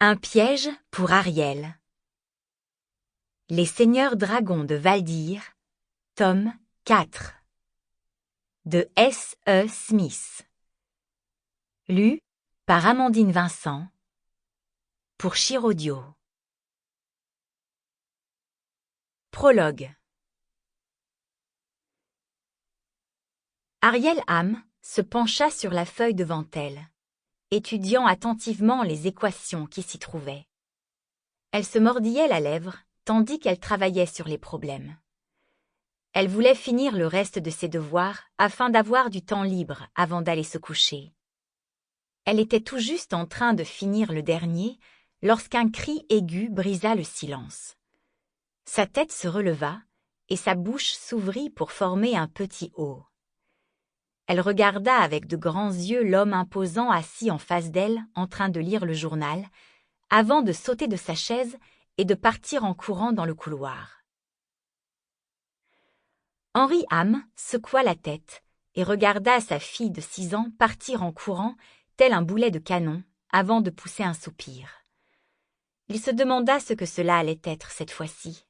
Un piège pour Ariel. Les Seigneurs Dragons de Valdir, tome 4. De S.E. Smith. Lu par Amandine Vincent. Pour Chir Audio. Prologue. Ariel Ham se pencha sur la feuille devant elle, étudiant attentivement les équations qui s'y trouvaient. Elle se mordillait la lèvre, tandis qu'elle travaillait sur les problèmes. Elle voulait finir le reste de ses devoirs afin d'avoir du temps libre avant d'aller se coucher. Elle était tout juste en train de finir le dernier lorsqu'un cri aigu brisa le silence. Sa tête se releva et sa bouche s'ouvrit pour former un petit O. Elle regarda avec de grands yeux l'homme imposant assis en face d'elle en train de lire le journal, avant de sauter de sa chaise et de partir en courant dans le couloir. Henry Ham secoua la tête et regarda sa fille de 6 ans partir en courant tel un boulet de canon avant de pousser un soupir. Il se demanda ce que cela allait être cette fois-ci.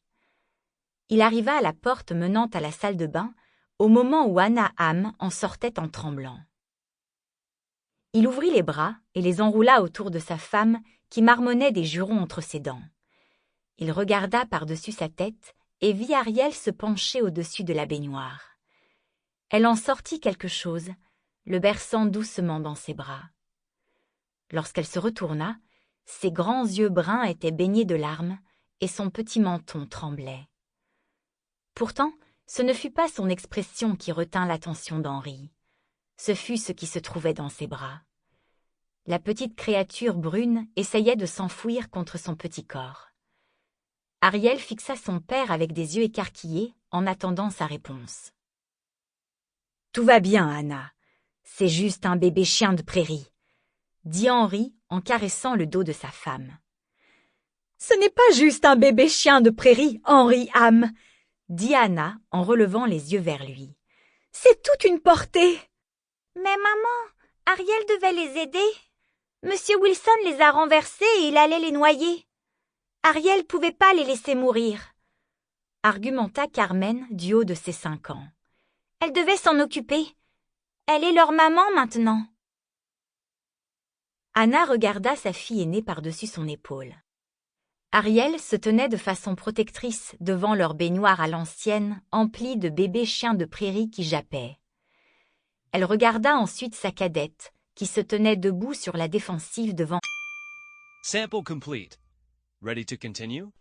Il arriva à la porte menant à la salle de bain au moment où Hannah Ham en sortait en tremblant. Il ouvrit les bras et les enroula autour de sa femme qui marmonnait des jurons entre ses dents. Il regarda par-dessus sa tête et vit Ariel se pencher au-dessus de la baignoire. Elle en sortit quelque chose, le berçant doucement dans ses bras. Lorsqu'elle se retourna, ses grands yeux bruns étaient baignés de larmes et son petit menton tremblait. Pourtant, ce ne fut pas son expression qui retint l'attention d'Henry. Ce fut ce qui se trouvait dans ses bras. La petite créature brune essayait de s'enfouir contre son petit corps. Ariel fixa son père avec des yeux écarquillés en attendant sa réponse. « Tout va bien, Hannah. C'est juste un bébé chien de prairie, » dit Henry en caressant le dos de sa femme. « Ce n'est pas juste un bébé chien de prairie, Henry Ham, » dit Hannah en relevant les yeux vers lui. « C'est toute une portée. »« Mais maman, Ariel devait les aider. Monsieur Wilson les a renversés et il allait les noyer. Ariel pouvait pas les laisser mourir, » argumenta Carmen du haut de ses 5 ans. « Elle devait s'en occuper. Elle est leur maman maintenant. » Hannah regarda sa fille aînée par-dessus son épaule. Ariel se tenait de façon protectrice devant leur baignoire à l'ancienne, emplie de bébés chiens de prairie qui jappaient. Elle regarda ensuite sa cadette, qui se tenait debout sur la défensive devant. Sample complete. Ready to continue?